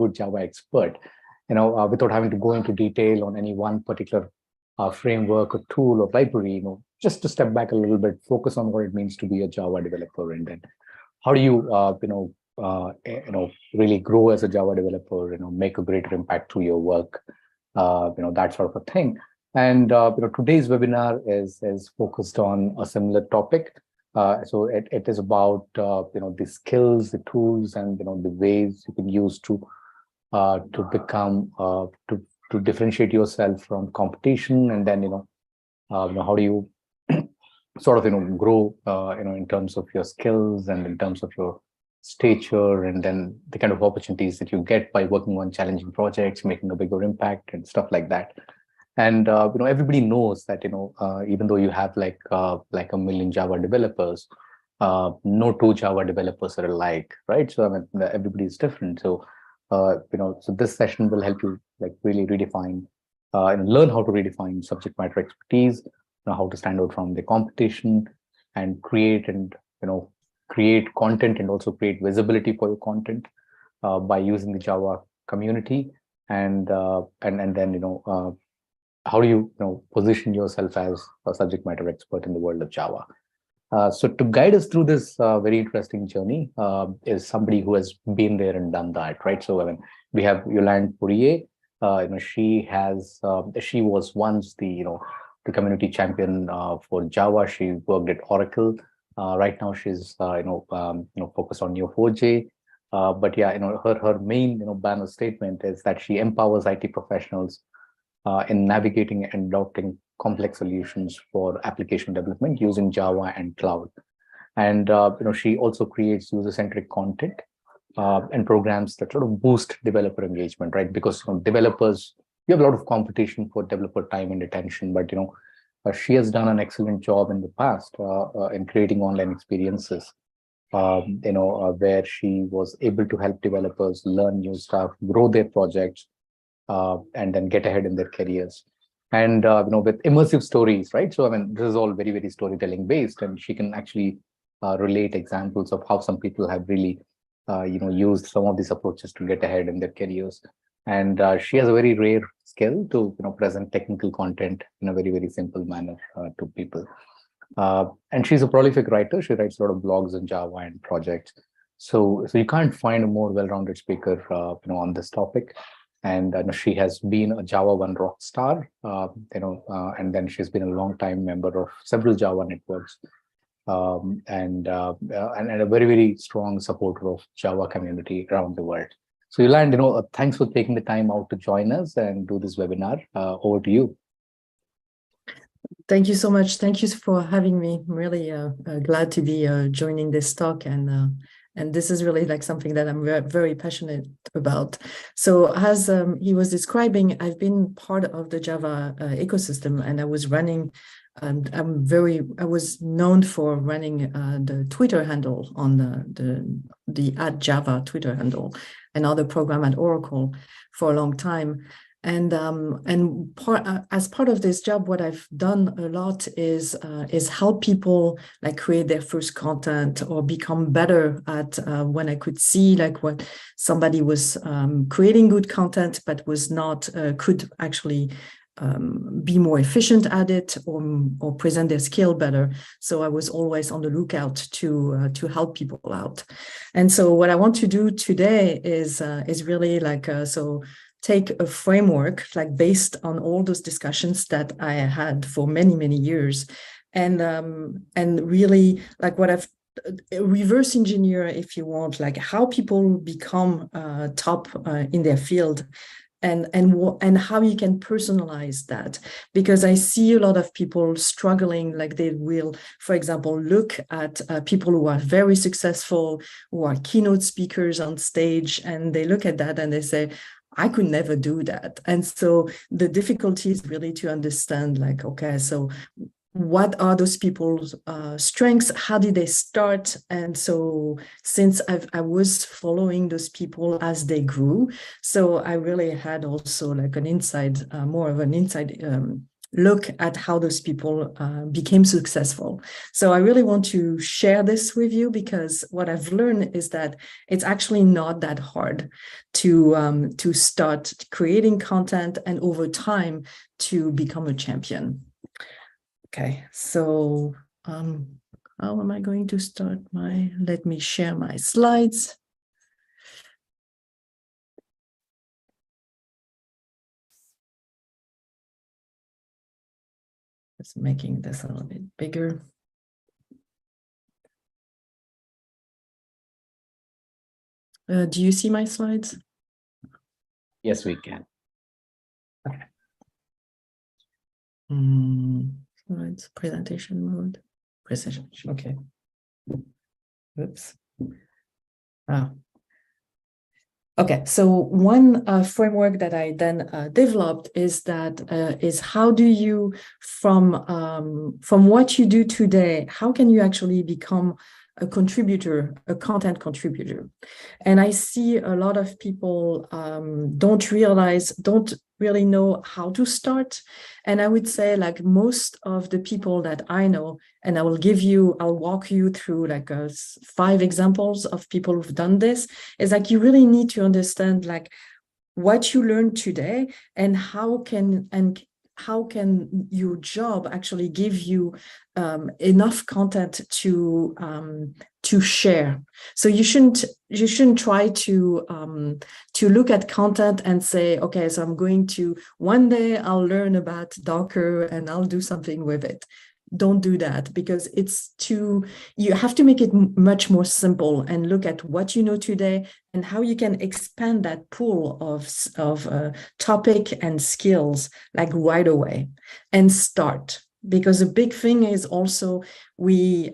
good Java expert, without having to go into detail on any one particular framework or tool or library, just to step back a little bit, focus on what it means to be a Java developer, and then how do you, really grow as a Java developer, make a greater impact through your work, that sort of a thing. And today's webinar is focused on a similar topic. So it is about the skills, the tools, and the ways you can use to become to differentiate yourself from competition, and then how do you sort of grow in terms of your skills and in terms of your stature, and then the kind of opportunities that you get by working on challenging projects, making a bigger impact and stuff like that. And everybody knows that even though you have like a million Java developers, no two Java developers are alike, right? So I mean, everybody is different. So so this session will help you like really redefine and learn how to redefine subject matter expertise, how to stand out from the competition, and create content, and also create visibility for your content by using the Java community, and then how do you position yourself as a subject matter expert in the world of Java. So to guide us through this very interesting journey is somebody who has been there and done that, right? So I mean, we have Yolande Poirier. She was once the community champion for Java. She worked at Oracle. Right now, she's focused on Neo4j. But yeah, her main banner statement is that she empowers IT professionals in navigating and adopting complex solutions for application development using Java and cloud. And she also creates user-centric content and programs that sort of boost developer engagement, right? Because developers, you have a lot of competition for developer time and attention, but she has done an excellent job in the past in creating online experiences, where she was able to help developers learn new stuff, grow their projects, and then get ahead in their careers. And with immersive stories, right? So I mean, this is all very, very storytelling based, and she can actually relate examples of how some people have really used some of these approaches to get ahead in their careers. And she has a very rare skill to present technical content in a very, very simple manner to people. And she's a prolific writer. She writes a lot of blogs in Java and projects. So you can't find a more well-rounded speaker on this topic. And she has been a Java 1 rock star, and then she's been a long-time member of several Java networks, and a very, very strong supporter of Java community around the world. So Yolande, thanks for taking the time out to join us and do this webinar. Over to you. Thank you so much. Thank you for having me. I'm really glad to be joining this talk, and this is really like something that I'm very passionate about. So as he was describing, I've been part of the Java ecosystem, and I was running, and I was known for running the Twitter handle on the @Java Twitter handle, another program at Oracle for a long time. And as part of this job, what I've done a lot is help people like create their first content or become better at when I could see like what somebody was creating good content, but was not could actually be more efficient at it or present their skill better. So I was always on the lookout to help people out. And so what I want to do today is really like take a framework like based on all those discussions that I had for many, many years, and really like what I've reverse engineer, if you want, like how people become top in their field, and how you can personalize that, because I see a lot of people struggling. Like they will, for example, look at people who are very successful, who are keynote speakers on stage, and they look at that and they say, I could never do that. And so the difficulty is really to understand, like, okay, so what are those people's strengths? How did they start? And so since I was following those people as they grew, so I really had also like an inside, more of an inside look at how those people became successful. So I really want to share this with you, because what I've learned is that it's actually not that hard to start creating content and over time to become a champion. Okay, so how am I going to start let me share my slides. Just making this a little bit bigger. Do you see my slides? Yes, we can. Okay. Slides, presentation mode, presentation, okay. Oops. Okay, so one framework that I then developed is how do you, from what you do today, how can you actually become a contributor, a content contributor? And I see a lot of people don't really know how to start. And I would say, like, most of the people that I know, and I'll walk you through like 5 examples of people who've done this, is like, you really need to understand like what you learned today and how can your job actually give you enough content to share. So you shouldn't try to look at content and say, okay, so I'm going to, one day I'll learn about Docker and I'll do something with it. Don't do that, because you have to make it much more simple and look at what you know today and how you can expand that pool of topic and skills like right away and start. Because a big thing is also we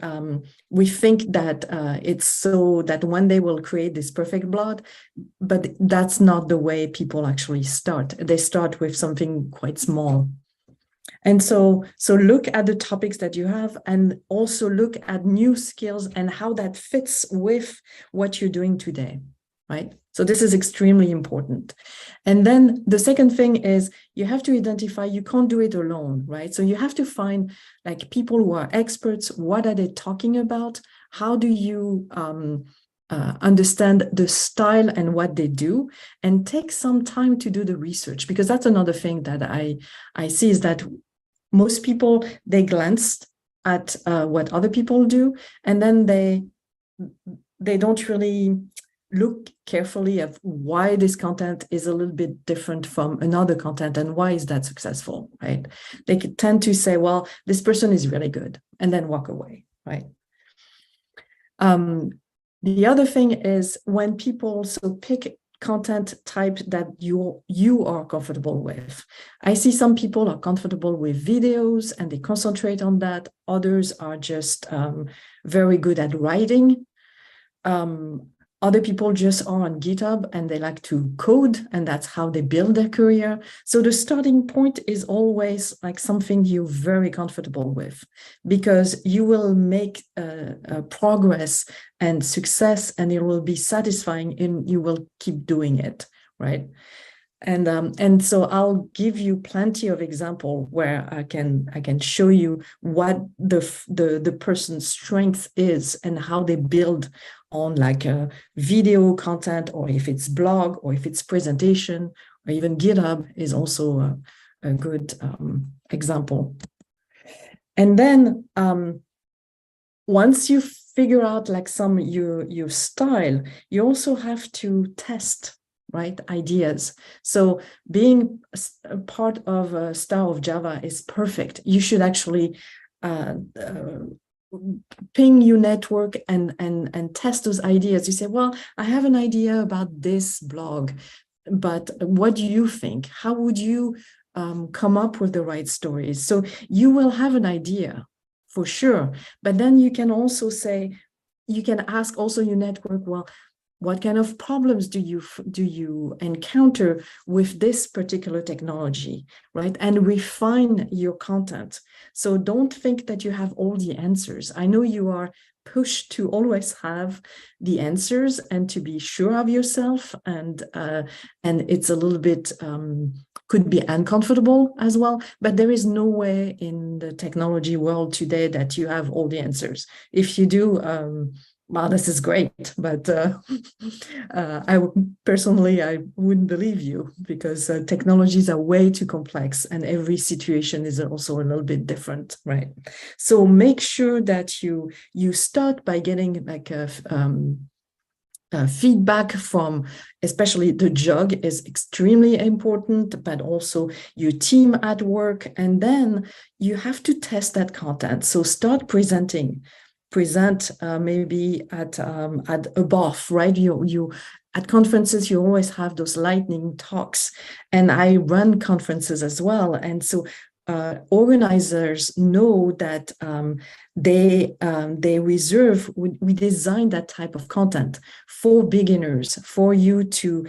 think that it's so that one day we'll create this perfect blog, but that's not the way people actually start. They start with something quite small. And so look at the topics that you have, and also look at new skills and how that fits with what you're doing today, right? So this is extremely important. And then the second thing is you have to identify, you can't do it alone, right? So you have to find like people who are experts. What are they talking about? How do you understand the style and what they do, and take some time to do the research? Because that's another thing that I see, is that most people, they glanced at what other people do, and then they don't really look carefully at why this content is a little bit different from another content and why is that successful, right? They tend to say, well, this person is really good, and then walk away, right? The other thing is when people pick content type that you are comfortable with. I see some people are comfortable with videos and they concentrate on that. Others are just very good at writing. Other people just are on GitHub and they like to code, and that's how they build their career. So the starting point is always like something you're very comfortable with, because you will make progress and success, and it will be satisfying, and you will keep doing it, right? And so I'll give you plenty of example where I can show you what the person's strength is and how they build on like a video content, or if it's blog, or if it's presentation, or even GitHub is also a good example. And then once you figure out like your style, you also have to test, right, ideas. So being a part of Starof Java is perfect. You should actually ping your network and test those ideas. You say, well, I have an idea about this blog, but what do you think? How would you come up with the right stories? So you will have an idea for sure, but then you can also say, you can ask also your network, well, what kind of problems do you encounter with this particular technology, right? And refine your content. So don't think that you have all the answers. I know you are pushed to always have the answers and to be sure of yourself, and it's a little bit could be uncomfortable as well, but there is no way in the technology world today that you have all the answers. If you do, well, this is great, but personally, I wouldn't believe you, because technologies are way too complex and every situation is also a little bit different, right? So make sure that you start by getting like a feedback from, especially the jug is extremely important, but also your team at work. And then you have to test that content. So start presenting. Present maybe at above, right? You at conferences, you always have those lightning talks, and I run conferences as well. And so organizers know that they reserve, we design that type of content for beginners, for you to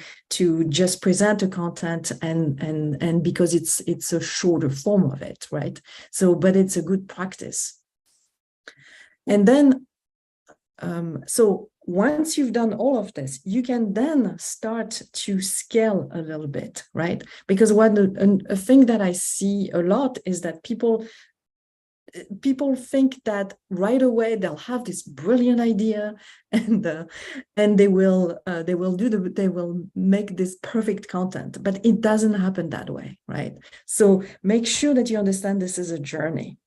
just present the content and because it's a shorter form of it, right? So, but it's a good practice. And then, so once you've done all of this, you can then start to scale a little bit, right? Because a thing that I see a lot is that people think that right away they'll have this brilliant idea and they will make this perfect content, but it doesn't happen that way, right? So make sure that you understand this is a journey.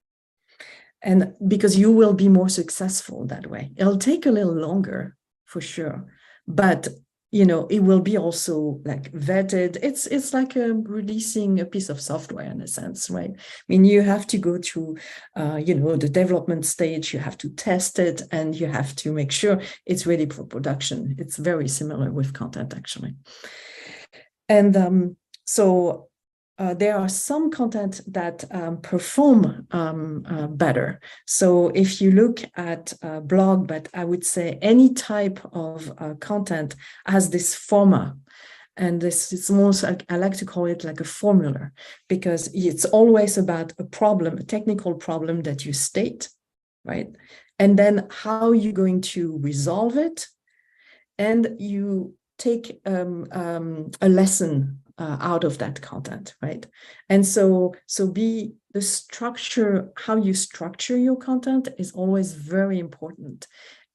And because you will be more successful that way. It'll take a little longer for sure, but you know, it will be also like vetted. It's like releasing a piece of software in a sense, right? I mean, you have to go through, you know, the development stage, you have to test it, and you have to make sure it's ready for production. It's very similar with content, actually. And so there are some content that perform better. So if you look at blog, but I would say any type of content has this format. And this is almost, I like to call it like a formula, because it's always about a problem, a technical problem that you state, right? And then how you're going to resolve it. And you take a lesson out of that content, right? And so be the structure, how you structure your content is always very important.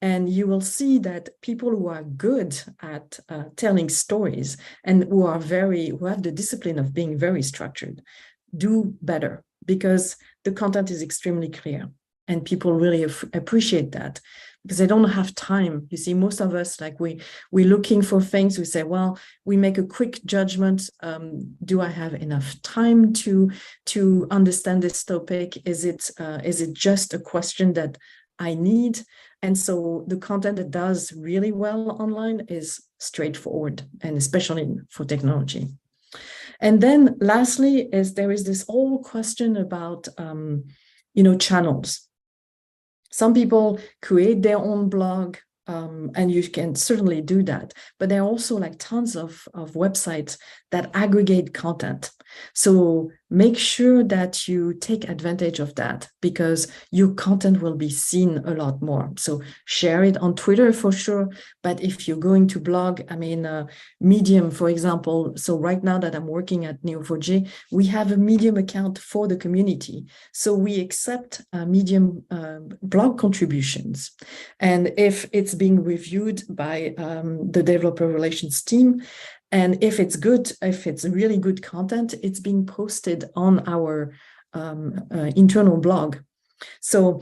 And you will see that people who are good at telling stories and who have the discipline of being very structured do better, because the content is extremely clear and people really appreciate that, because they don't have time. You see, most of us, like we're looking for things. We say, well, we make a quick judgment. Do I have enough time to understand this topic? Is it just a question that I need? And so the content that does really well online is straightforward, and especially for technology. And then lastly, there is this whole question about, you know, channels. Some people create their own blog, and you can certainly do that. But there are also like tons of websites that aggregate content. So make sure that you take advantage of that, because your content will be seen a lot more. So share it on Twitter for sure. But if you're going to blog, I mean, Medium, for example. So right now that I'm working at Neo4j, we have a Medium account for the community. So we accept Medium blog contributions. And if it's being reviewed by the developer relations team, and if it's good, if it's really good content, it's being posted on our internal blog. So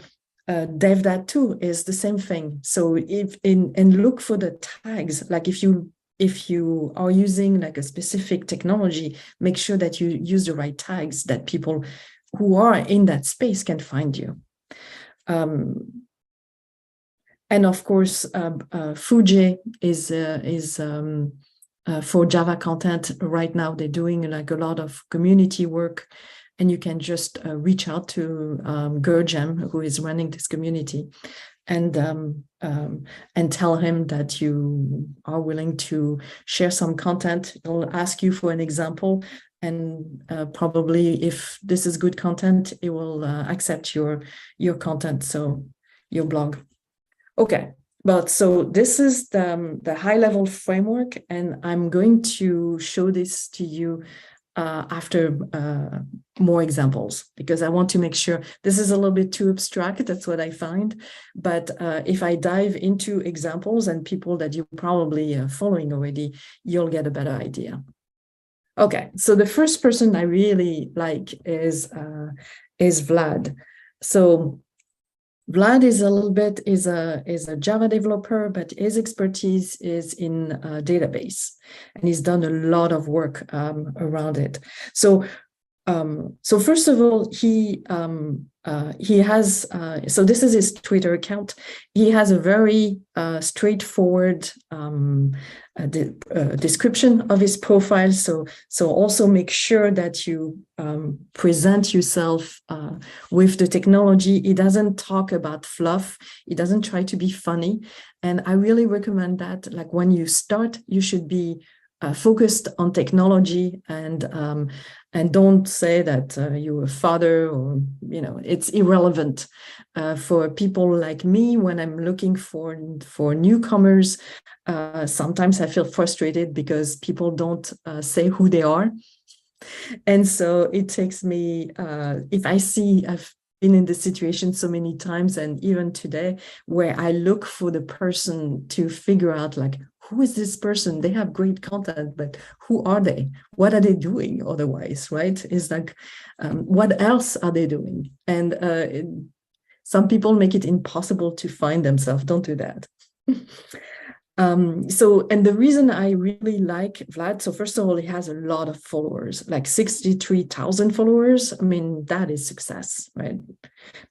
DevDat2 is the same thing. So and look for the tags. Like if you are using like a specific technology, make sure that you use the right tags that people who are in that space can find you. And of course, Fuji is for Java content. Right now, they're doing like a lot of community work, and you can just reach out to Gurjam, who is running this community, and tell him that you are willing to share some content. He'll ask you for an example, and probably if this is good content, it will accept your content, so your blog. Okay. But so this is the high-level framework, and I'm going to show this to you after more examples, because I want to make sure this is a little bit too abstract. That's what I find. But if I dive into examples and people that you're probably following already, you'll get a better idea. Okay, so the first person I really like is Vlad. So Vlad is a little bit is a Java developer, but his expertise is in database, and he's done a lot of work around it. So first of all, he has so this is his Twitter account. He has a very straightforward description of his profile. So also make sure that you present yourself with the technology. He doesn't talk about fluff. He doesn't try to be funny. And I really recommend that. Like when you start, you should be focused on technology, and don't say that you're a father, or it's irrelevant for people like me. When I'm looking for newcomers, sometimes I feel frustrated because people don't say who they are, and so it takes me. If I see I've been in this situation so many times, and even today, where I look for the person to figure out like, who is this person? They have great content, but who are they? What are they doing otherwise, right? It's like, what else are they doing? And some people make it impossible to find themselves. Don't do that. And the reason I really like Vlad, so first of all, he has a lot of followers, like 63,000 followers. I mean, that is success, right?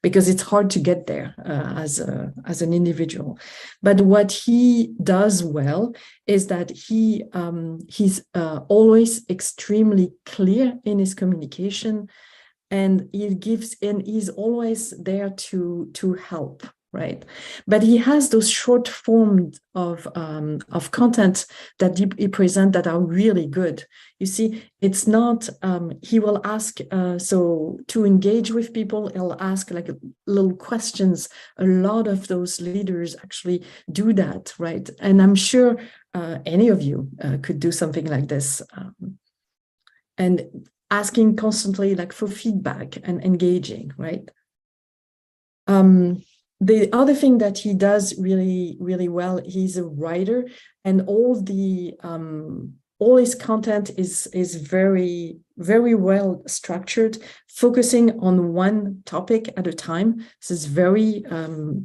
Because it's hard to get there as an individual. But what he does well is that he's always extremely clear in his communication, and he's always there to help. Right, but he has those short forms of content that he presents that are really good. You see, it's not. He will ask so to engage with people. He'll ask like little questions. A lot of those leaders actually do that, right? And I'm sure any of you could do something like this, and asking constantly like for feedback and engaging, right? The other thing that he does really, really well, he's a writer, and all his content is very, very well structured, focusing on one topic at a time. This is very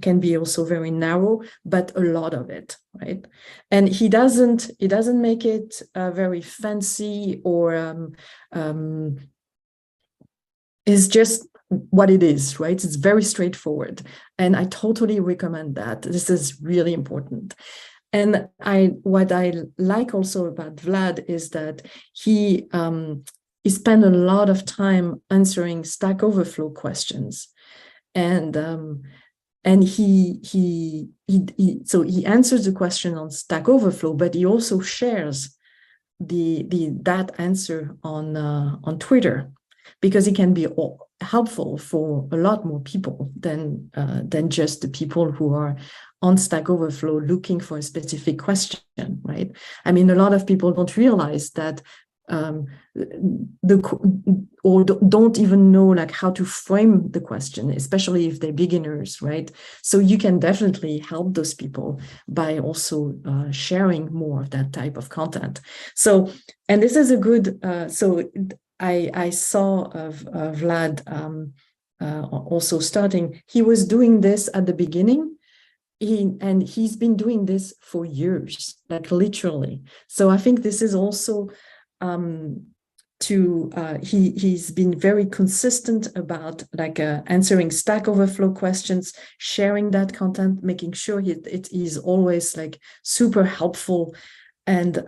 can be also very narrow, but a lot of it, right? And he doesn't make it very fancy, or is just what it is, right? It's very straightforward. And I totally recommend that. This is really important. And what I like also about Vlad is that he spent a lot of time answering Stack Overflow questions. And he answers the question on Stack Overflow, but he also shares that answer on Twitter, because it can be helpful for a lot more people than just the people who are on Stack Overflow looking for a specific question, right? I mean, a lot of people don't realize that or don't even know like how to frame the question, especially if they're beginners, right? So you can definitely help those people by also sharing more of that type of content. So, and this is a good, I saw Vlad also starting. He was doing this at the beginning, and he's been doing this for years, like literally. So I think this is also he's been very consistent about like answering Stack Overflow questions, sharing that content, making sure it is always like super helpful, and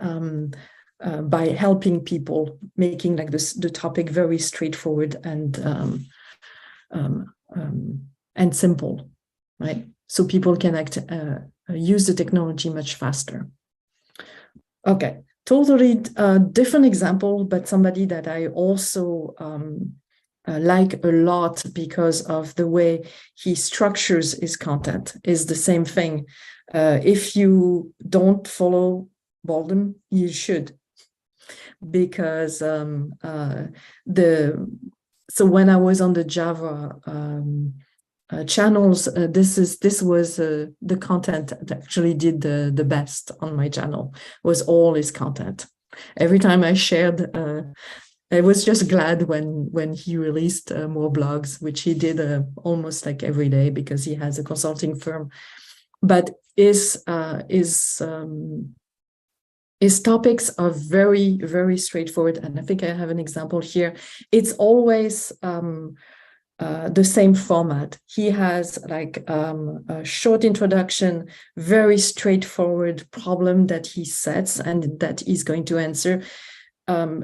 by helping people, making like the topic very straightforward and simple, right? So people can use the technology much faster. Okay, totally different example, but somebody that I also like a lot because of the way he structures his content is the same thing. If you don't follow Baldwin, you should, because so when I was on the Java channels, this was the content that actually did the best on my channel, was all his content. Every time I shared, I was just glad when he released more blogs, which he did almost like every day because he has a consulting firm. But his topics are very, very straightforward. And I think I have an example here. It's always the same format. He has like a short introduction, very straightforward problem that he sets and that he's going to answer.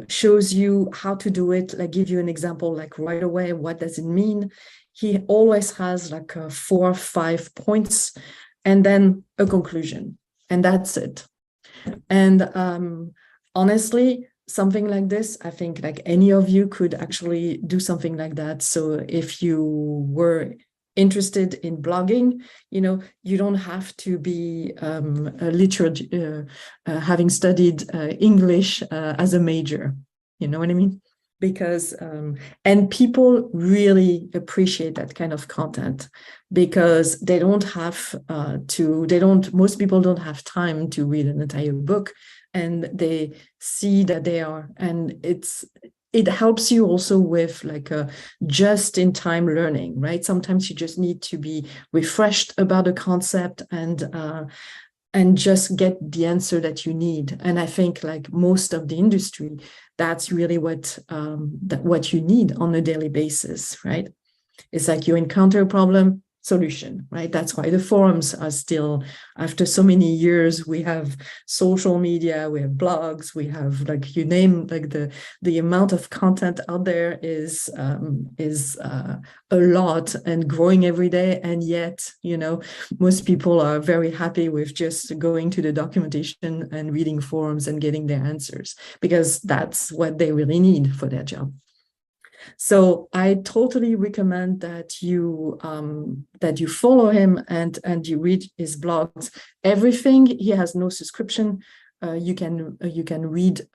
Shows you how to do it, like give you an example, like right away, what does it mean? He always has like 4 or 5 points and then a conclusion, and that's it. And honestly, something like this, I think like any of you could actually do something like that. So if you were interested in blogging, you don't have to be having studied English as a major. You know what I mean? Because and people really appreciate that kind of content because they don't have most people don't have time to read an entire book, and they see that they are, and it helps you also with like a just-in-time learning, right? Sometimes you just need to be refreshed about a concept and just get the answer that you need. And I think like most of the industry, that's really what you need on a daily basis, right? It's like you encounter a problem, solution, right? That's why the forums are still, after so many years, we have social media, we have blogs, we have like, you name, like the amount of content out there is a lot and growing every day. And yet, most people are very happy with just going to the documentation and reading forums and getting their answers because that's what they really need for their job. So I totally recommend that you follow him and you read his blogs. Everything, he has no subscription. You can read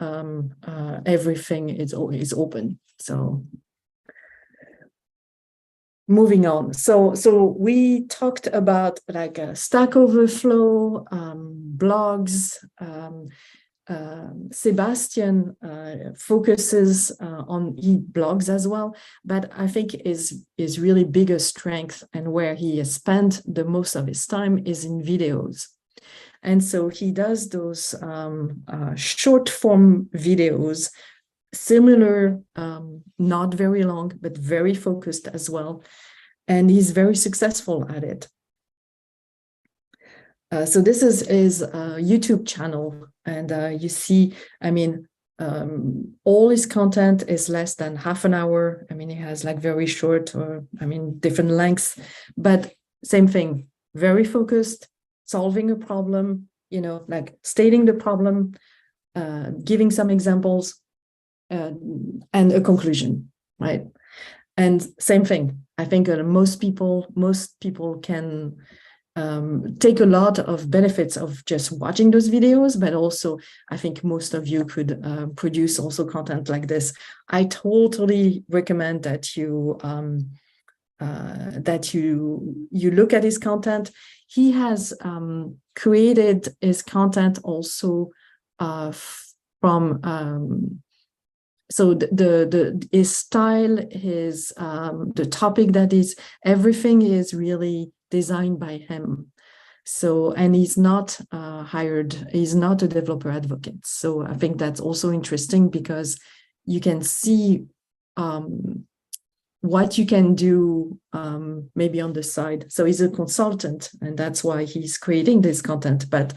everything. It's open. So moving on. So we talked about like Stack Overflow, blogs. Sebastian focuses on blogs as well, but I think his really biggest strength and where he has spent the most of his time is in videos. And so he does those short form videos, similar, not very long, but very focused as well. And he's very successful at it. So this is his YouTube channel, and you see, all his content is less than half an hour. He has like very short or, different lengths, but same thing, very focused, solving a problem, like stating the problem, giving some examples, and a conclusion, right? And same thing, I think most people can take a lot of benefits of just watching those videos, but also I think most of you could produce also content like this. I totally recommend that you look at his content. He has created his content also from so his style, his the topic that is, everything is really designed by him. So, and he's not hired, he's not a developer advocate. So I think that's also interesting because you can see what you can do maybe on the side. So he's a consultant, and that's why he's creating this content, but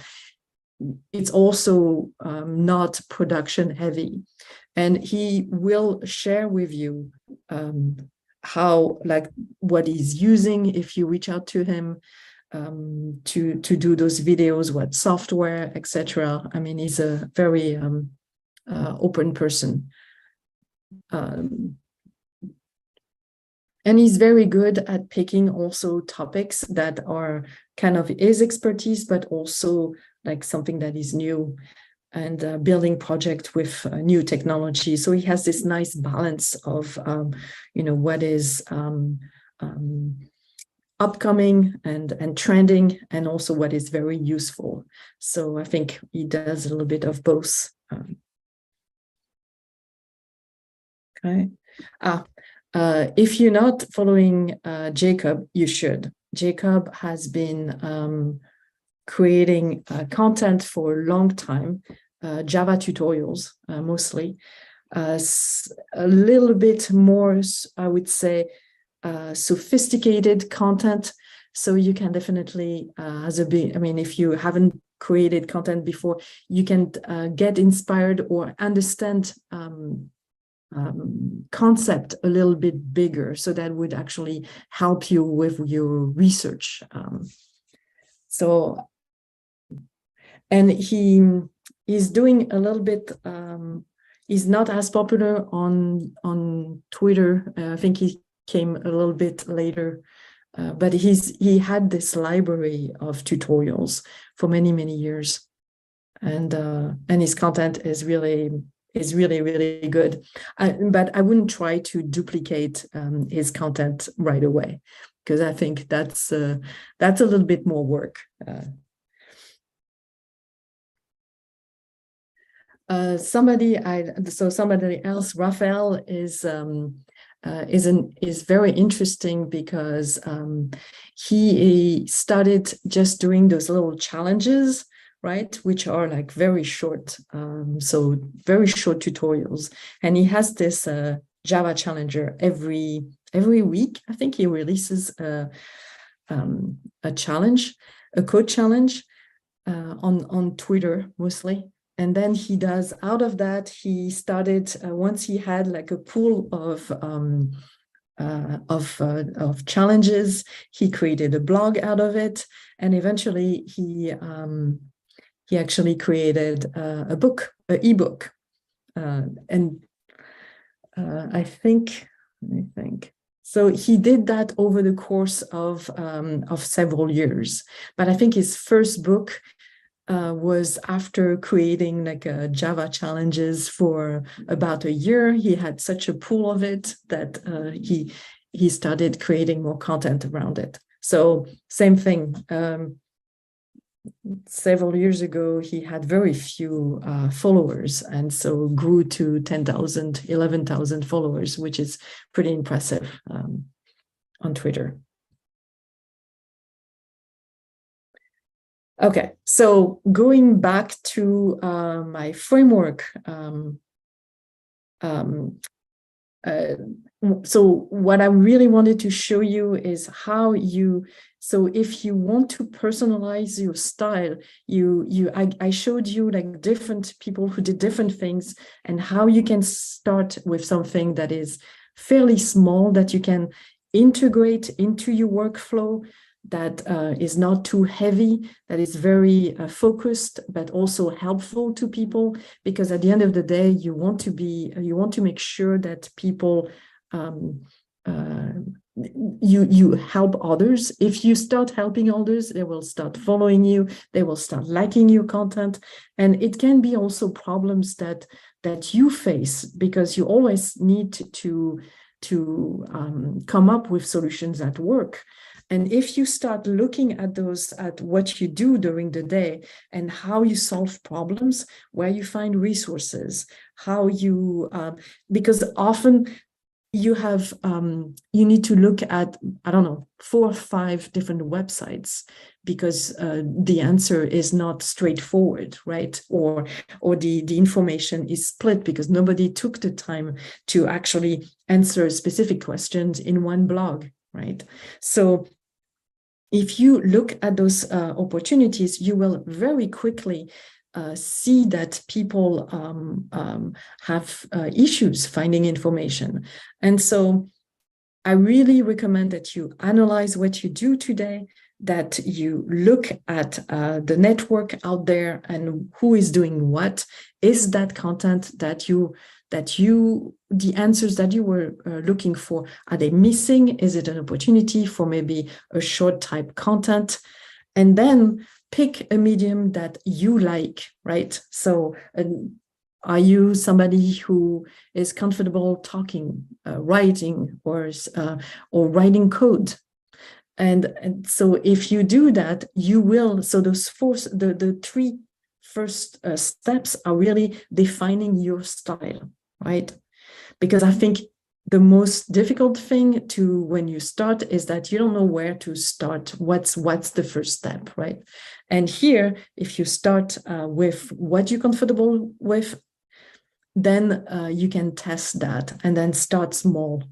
it's also not production heavy. And he will share with you how, like, what he's using if you reach out to him to do those videos, what software, etc. He's a very open person. And he's very good at picking also topics that are kind of his expertise, but also like something that is new. building project with new technology. So he has this nice balance of, what is upcoming and trending, and also what is very useful. So I think he does a little bit of both. Okay. If you're not following Jacob, you should. Jacob has been creating content for a long time, Java tutorials mostly, a little bit more, I would say, sophisticated content. So you can definitely, if you haven't created content before, you can get inspired or understand concept a little bit bigger. So that would actually help you with your research. And he's doing a little bit, he's not as popular on Twitter. I think he came a little bit later, but he had this library of tutorials for many, many years. And his content is really, really good. But I wouldn't try to duplicate his content right away, because I think that's a little bit more work. Somebody else, Raphael, is very interesting because he started just doing those little challenges, right, which are like very short, so very short tutorials. And he has this Java Challenger every week. I think he releases a challenge, a code challenge on Twitter mostly. And then he does, out of that, he started, once he had like a pool of challenges, he created a blog out of it. And eventually he actually created a book, an ebook. And I think, so he did that over the course of several years. But I think his first book was after creating like Java challenges for about a year. He had such a pool of it that he started creating more content around it. So same thing. Several years ago, he had very few followers, and so grew to 10,000, 11,000 followers, which is pretty impressive on Twitter. Okay, so going back to my framework, so what I really wanted to show you is how so if you want to personalize your style, I showed you like different people who did different things, and how you can start with something that is fairly small that you can integrate into your workflow, that is not too heavy, that is very focused, but also helpful to people. Because at the end of the day, you want to make sure that people, you help others. If you start helping others, they will start following you, they will start liking your content. And it can be also problems that you face, because you always need to come up with solutions that work. And if you start looking at what you do during the day and how you solve problems, where you find resources, how you, because often you have, you need to look at, 4 or 5 different websites, because the answer is not straightforward, right? Or the information is split because nobody took the time to actually answer specific questions in one blog, right? So if you look at those opportunities, you will very quickly see that people have issues finding information. And so I really recommend that you analyze what you do today, that you look at the network out there and who is doing what. Is that content the answers that you were looking for, are they missing? Is it an opportunity for maybe a short type content? And then pick a medium that you like, right? So are you somebody who is comfortable talking, writing, or writing code? And so if you do that, you will, so those the three first steps are really defining your style, right? Because I think the most difficult thing to when you start is that you don't know where to start. What's the first step, right? And here, if you start with what you're comfortable with, then you can test that and then start small,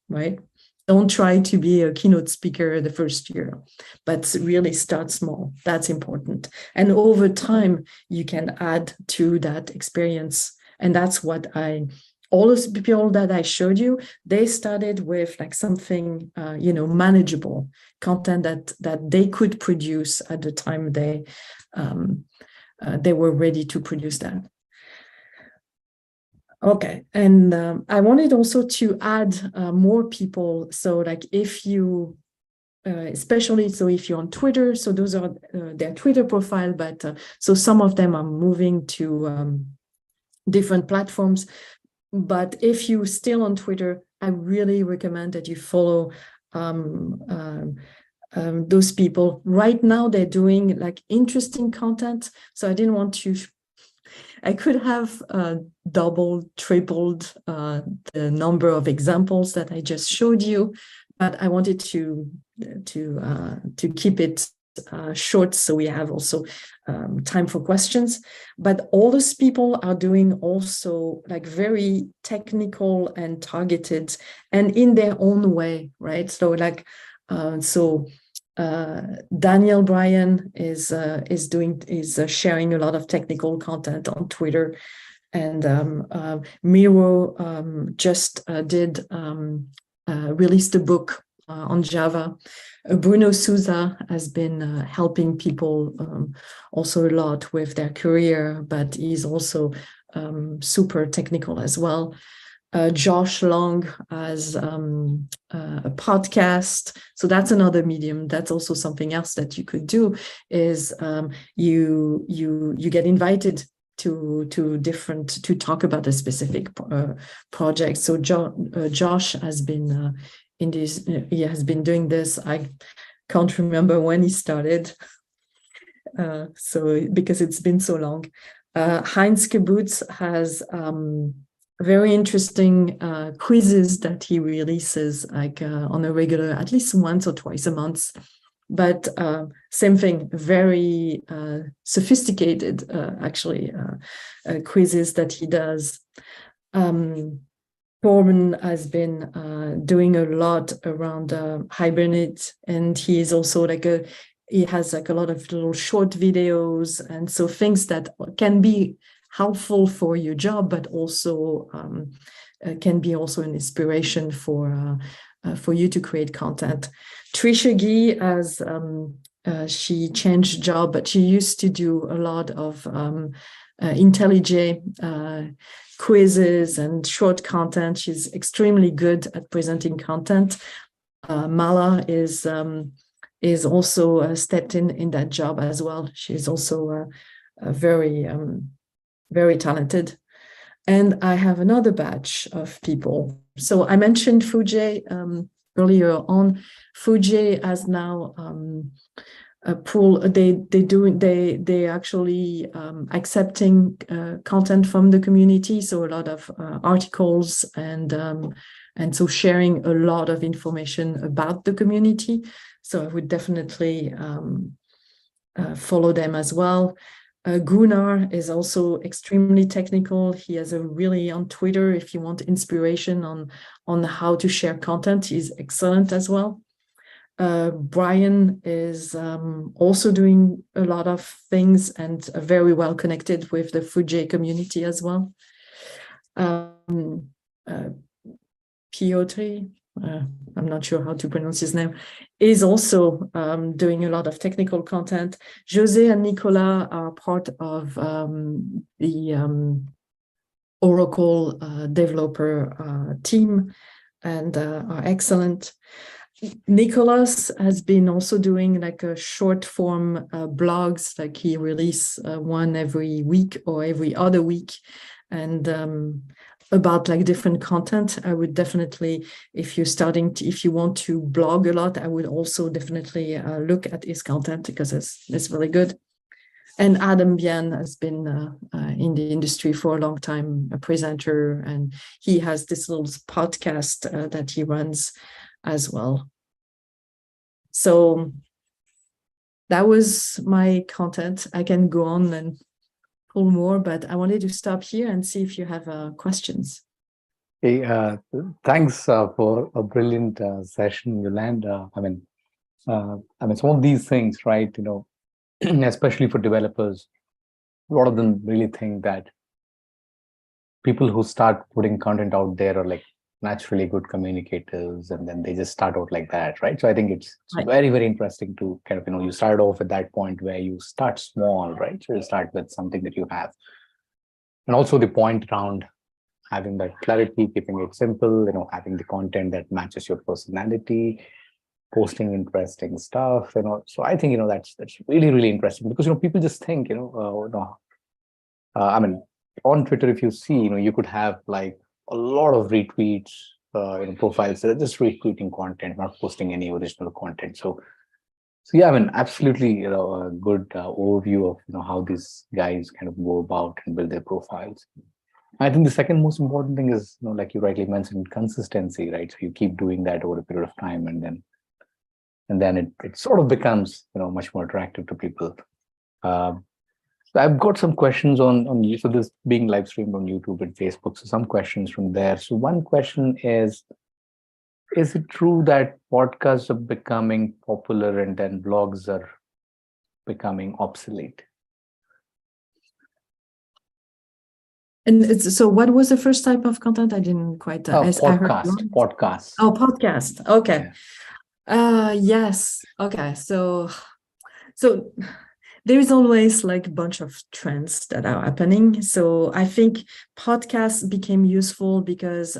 right? Don't try to be a keynote speaker the first year, but really start small. That's important. And over time, you can add to that experience. And that's what all those people that I showed you, they started with like something, manageable content that they could produce at the time they were ready to produce that. Okay, and I wanted also to add more people. So like if you, especially, so if you're on Twitter, so those are their Twitter profile, but so some of them are moving to different platforms. But if you're still on Twitter, I really recommend that you follow those people. Right now, they're doing like interesting content. So I didn't want to, I could have doubled, tripled the number of examples that I just showed you, but I wanted to keep it short, so we have also time for questions. But all those people are doing also like very technical and targeted, and in their own way, right? So like Daniel Bryan is sharing a lot of technical content on Twitter, and Miro just released a book on Java. Bruno Souza has been helping people also a lot with their career, but he's also super technical as well. Josh Long has a podcast. So that's another medium. That's also something else that you could do is you get invited to talk about a specific project. So Josh has been he has been doing this. I can't remember when he started. So because it's been so long. Heinz Kibbutz has very interesting quizzes that he releases like on a regular, at least once or twice a month. But same thing, very sophisticated, actually, quizzes that he does. Torben has been doing a lot around Hibernate, and he is also like he has like a lot of little short videos, and so things that can be helpful for your job, but also can be also an inspiration for you to create content. Trisha Gee, as she changed job, but she used to do a lot of IntelliJ quizzes and short content. She's extremely good at presenting content. Mala is also stepped in that job as well. She's also very very talented. And I have another batch of people. So I mentioned Fuji earlier on. Fuji has now a pool. They actually accepting content from the community. So a lot of articles and so sharing a lot of information about the community. So I would definitely follow them as well. Gunnar is also extremely technical. He has on Twitter, if you want inspiration on how to share content, he's excellent as well. Brian is also doing a lot of things and very well connected with the Fuji community as well. Piotr, I'm not sure how to pronounce his name, is also doing a lot of technical content. Jose and Nicola are part of the Oracle developer team and are excellent. Nicholas has been also doing like a short form blogs, like he release one every week or every other week, and about like different content. I would definitely, if if you want to blog a lot, I would also definitely look at his content because it's really good. And Adam Bian has been in the industry for a long time, a presenter, and he has this little podcast that he runs as well. So that was my content. I can go on and pull more, but I wanted to stop here and see if you have questions. Hey, thanks for a brilliant session, Yolanda. Some of these things, right? Especially for developers, a lot of them really think that people who start putting content out there are like naturally good communicators, and then they just start out like that, right? So I think it's Right. very, very interesting to kind of, you start off at that point where you start small, right? So you start with something that you have. And also the point around having that clarity, keeping it simple, having the content that matches your personality, posting interesting stuff, So I think, that's really, really interesting because, people just think, on Twitter, if you see, you could have like a lot of retweets, profiles that are just retweeting content, not posting any original content. So yeah, absolutely, a good overview of, how these guys kind of go about and build their profiles. I think the second most important thing is, like you rightly mentioned, consistency, right? So you keep doing that over a period of time, and then it sort of becomes, much more attractive to people. So I've got some questions on you. So this being live streamed on YouTube and Facebook. So some questions from there. So one question is it true that podcasts are becoming popular and then blogs are becoming obsolete? And so what was the first type of content? I didn't quite Podcast. Oh, podcast. Okay. Yes. Okay. So there is always like a bunch of trends that are happening. So I think podcasts became useful because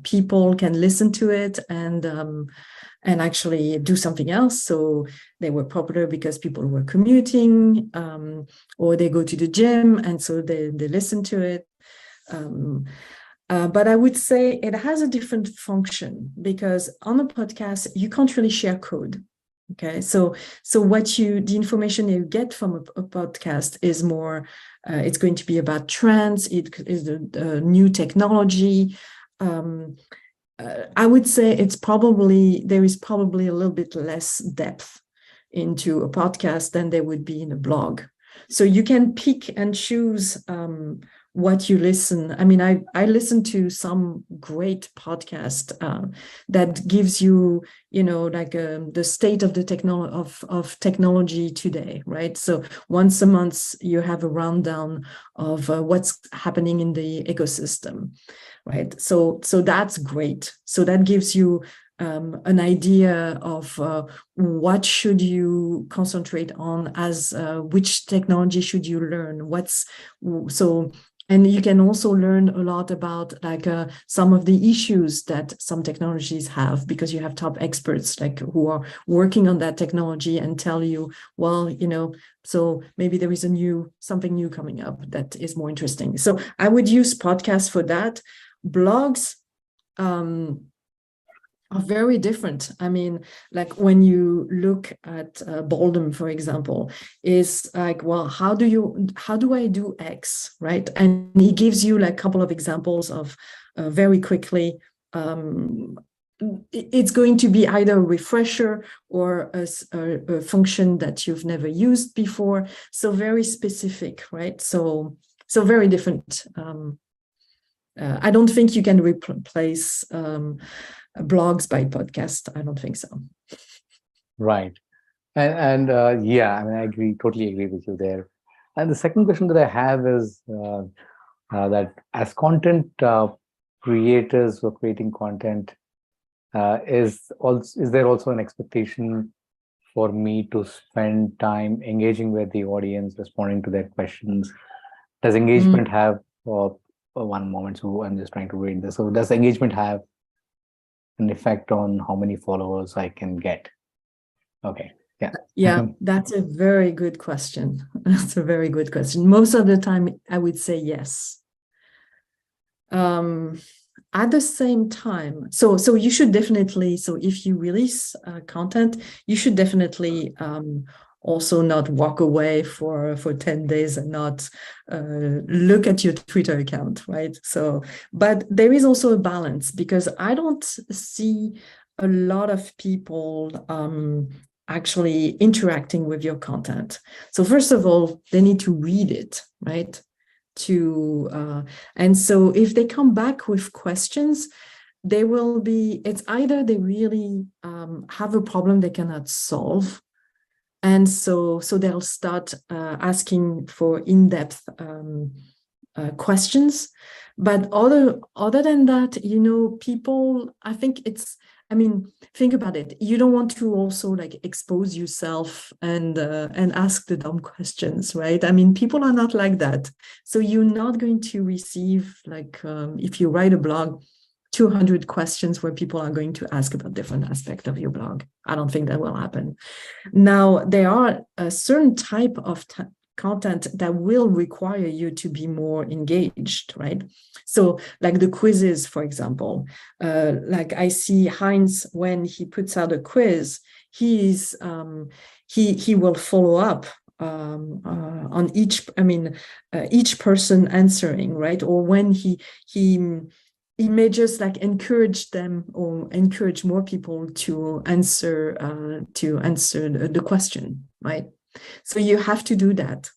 people can listen to it and actually do something else. So they were popular because people were commuting or they go to the gym, and so they listen to it. But I would say it has a different function because on a podcast, you can't really share code. Okay, so the information you get from a podcast is more, it's going to be about trends, it is the new technology. I would say there is probably a little bit less depth into a podcast than there would be in a blog. So you can pick and choose what you listen. I mean, I listen to some great podcast that gives you, like the state of the technology today, right? So once a month you have a rundown of what's happening in the ecosystem, right? So that's great. So that gives you an idea of what should you concentrate on as which technology should you learn, and you can also learn a lot about like some of the issues that some technologies have, because you have top experts like who are working on that technology and tell you, well, so maybe there is something new coming up that is more interesting. So I would use podcasts for that. Blogs are very different. I mean, like when you look at Boldem, for example, is like, well, how do I do X, right? And he gives you like a couple of examples of very quickly. It's going to be either a refresher or a function that you've never used before. So very specific, right? So very different. I don't think you can replace blogs by podcast. I don't think so. Right. And yeah, I totally agree with you there. And the second question that I have is that as content creators who are creating content, is there also an expectation for me to spend time engaging with the audience, responding to their questions? Does engagement have one moment? So I'm just trying to read this. So does engagement have an effect on how many followers I can get? Okay. Yeah. Yeah, that's a very good question. That's a very good question. Most of the time, I would say yes. At the same time, so you should definitely, so if you release content, you should definitely also not walk away for 10 days and not look at your Twitter account, right? So, but there is also a balance, because I don't see a lot of people actually interacting with your content. So first of all, they need to read it, right? And so if they come back with questions, they will be, it's either they really have a problem they cannot solve, and so they'll start asking for in-depth questions. But other than that, people, I think think about it. You don't want to also like expose yourself and ask the dumb questions, right? People are not like that. So you're not going to receive like if you write a blog, 200 questions where people are going to ask about different aspects of your blog. I don't think that will happen. Now, there are a certain type of content that will require you to be more engaged, right? So like the quizzes, for example, like I see Heinz, when he puts out a quiz, he will follow up on each person answering, right? Or when he may just like encourage them or encourage more people to answer the question, right? So you have to do that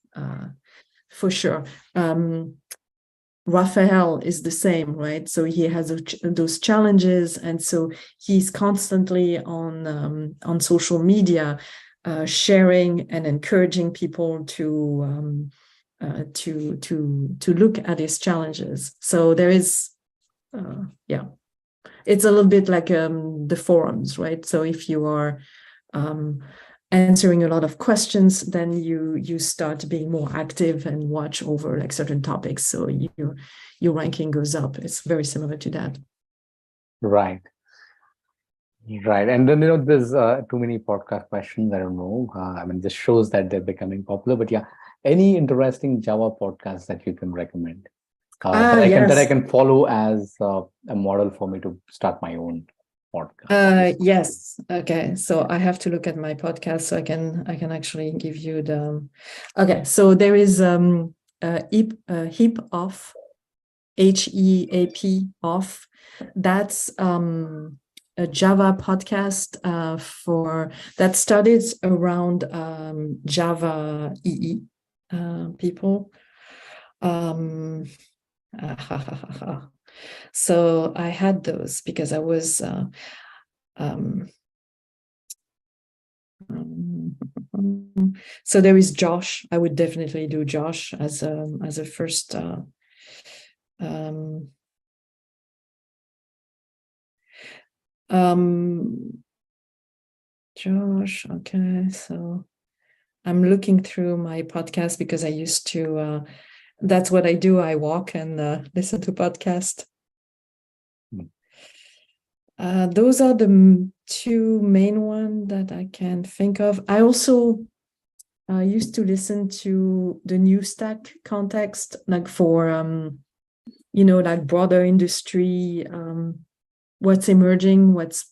for sure. Raphael is the same, right? So he has those challenges, and so he's constantly on social media, sharing and encouraging people to look at his challenges. So there is, it's a little bit like the forums, right? So if you are answering a lot of questions, then you start being more active and watch over like certain topics. So your ranking goes up. It's very similar to that. Right. And then, there's too many podcast questions. I don't know. This shows that they're becoming popular. But yeah, any interesting Java podcasts that you can recommend that I can follow as a model for me to start my own podcast? Yes. Okay. So I have to look at my podcast so I can actually give you the. Okay. So there is Heap Off, HEAP Off. That's a Java podcast that started around Java EE people. So I had those because I was so there is Josh. I would definitely do Josh as a first Josh. Okay, so I'm looking through my podcast because I used to that's what I do. I walk and listen to podcasts. Those are the two main ones that I can think of. I also used to listen to the New Stack context, like for like broader industry, what's emerging, what's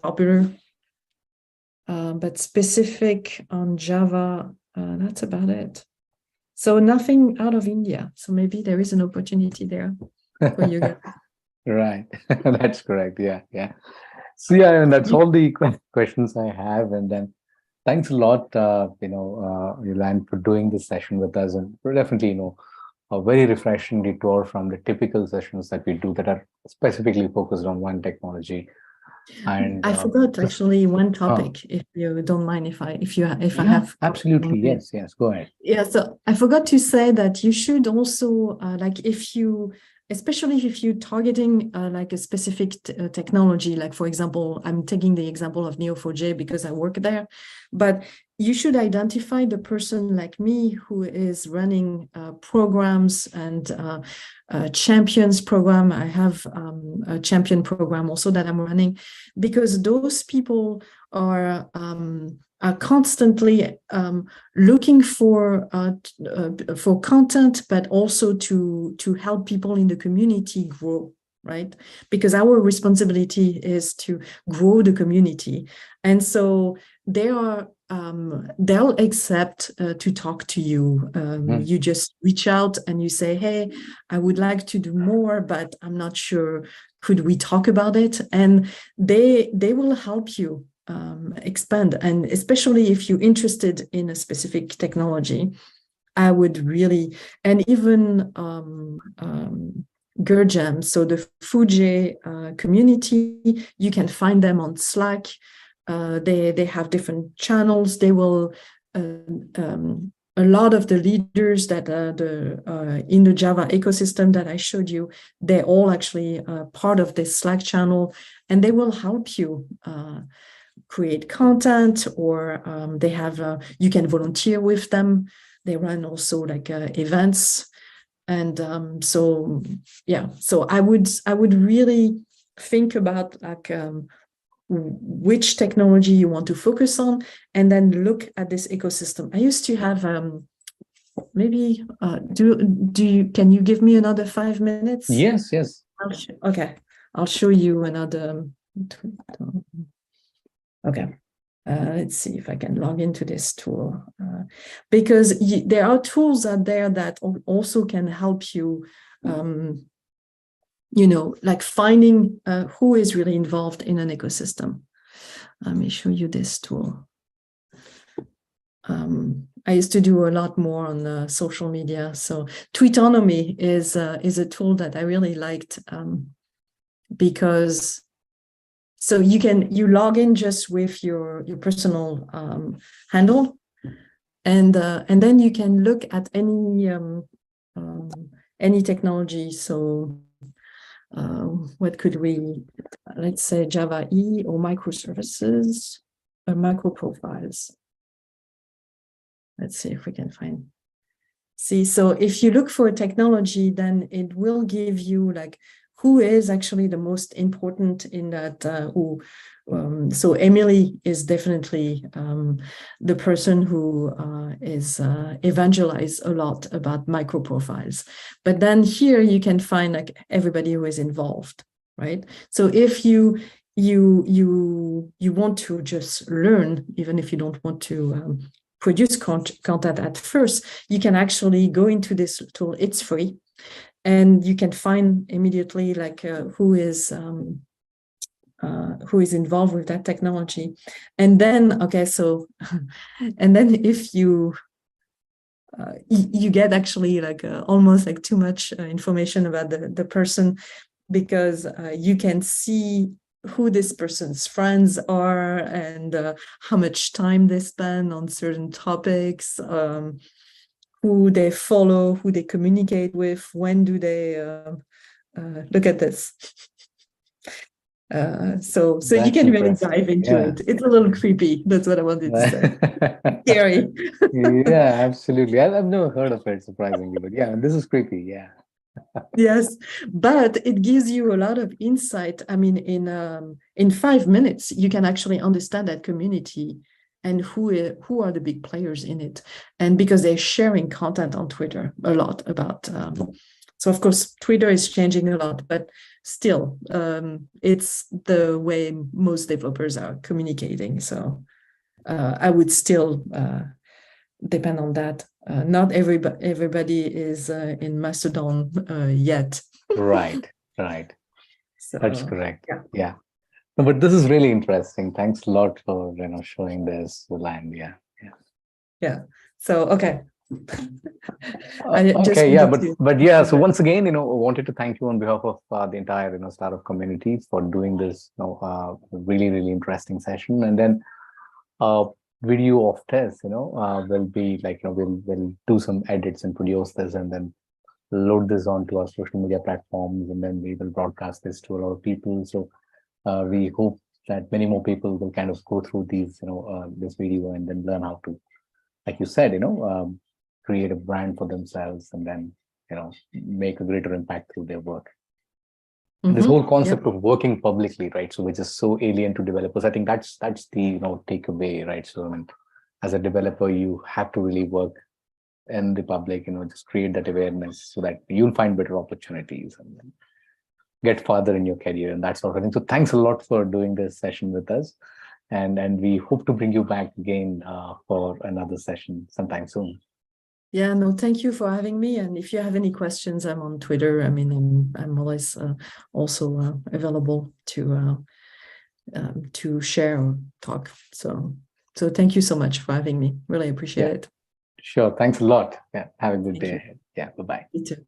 popular, but specific on Java. That's about it. So nothing out of India. So maybe there is an opportunity there for you guys. Right. That's correct. Yeah. So yeah, and that's all the questions I have. And then thanks a lot, Yolande, for doing this session with us, and definitely, a very refreshing detour from the typical sessions that we do that are specifically focused on one technology. And I forgot actually one topic, if you don't mind, if I have. Absolutely. Yes, go ahead. Yeah, so I forgot to say that you should also especially if you're targeting like a specific technology, like for example, I'm taking the example of Neo4j because I work there, but you should identify the person like me who is running programs and champions program. I have a champion program also that I'm running, because those people are constantly looking for content, but also to help people in the community grow, right? Because our responsibility is to grow the community, and so they'll accept to talk to you. You just reach out and you say, hey, I would like to do more, but I'm not sure, could we talk about it? And they will help you expand. And especially if you're interested in a specific technology, I would really, and even Gurjam, so the Fuji community, you can find them on Slack. They have different channels. They will a lot of the leaders that in the Java ecosystem that I showed you, they're all actually part of this Slack channel, and they will help you create content, or they have you can volunteer with them. They run also like events, and so yeah. So I would really think about like which technology you want to focus on, and then look at this ecosystem. I used to have maybe can you give me another 5 minutes? Yes. Okay, I'll show you another. Okay, let's see if I can log into this tool, because there are tools out there that also can help you like finding who is really involved in an ecosystem. Let me show you this tool. I used to do a lot more on social media. So Tweetonomy is a tool that I really liked, because so you log in just with your personal handle, and then you can look at any technology. So what could we, let's say Java E or microservices or micro profiles. Let's see if we can find. See, so if you look for a technology, then it will give you like who is actually the most important in that. So Emily is definitely the person who is evangelize a lot about micro profiles. But then here you can find like everybody who is involved, right? So if you want to just learn, even if you don't want to produce content at first, you can actually go into this tool. It's free, and you can find immediately like who is involved with that technology. And then okay, so and then if you get actually like almost like too much information about the person, because you can see who this person's friends are, and how much time they spend on certain topics, who they follow, who they communicate with, when do they look at this. So you can really dive into it. It's a little creepy. That's what I wanted to say. Scary. Yeah, absolutely. I've never heard of it, surprisingly, but yeah, this is creepy. Yeah. Yes, but it gives you a lot of insight. I mean, in 5 minutes, you can actually understand that community and who are the big players in it. And because they're sharing content on Twitter a lot about. So of course, Twitter is changing a lot, but still, it's the way most developers are communicating. So I would still depend on that. Not everybody is in Mastodon yet. Right. So, That's correct. Yeah. No, but this is really interesting. Thanks a lot for showing this land. Yeah. So okay. Okay, yeah, but yeah. So once again, I wanted to thank you on behalf of the entire Starof community for doing this really interesting session. And then video of this, will be like we'll do some edits and produce this, and then load this onto our social media platforms, and then we will broadcast this to a lot of people. So we hope that many more people will kind of go through these, this video and then learn how to, like you said, create a brand for themselves and then, make a greater impact through their work. This whole concept of working publicly, right? So which is so alien to developers. I think that's the takeaway, right? So I mean, as a developer, you have to really work in the public, just create that awareness so that you'll find better opportunities and then get farther in your career and that sort of thing. So thanks a lot for doing this session with us, and we hope to bring you back again for another session sometime soon. Yeah, no, thank you for having me. And if you have any questions, I'm on Twitter. I mean, I'm always also available to share or talk. So thank you so much for having me. Really appreciate it. Sure. Thanks a lot. Yeah. Have a good Thank day you. ahead. Yeah. Bye-bye. You too.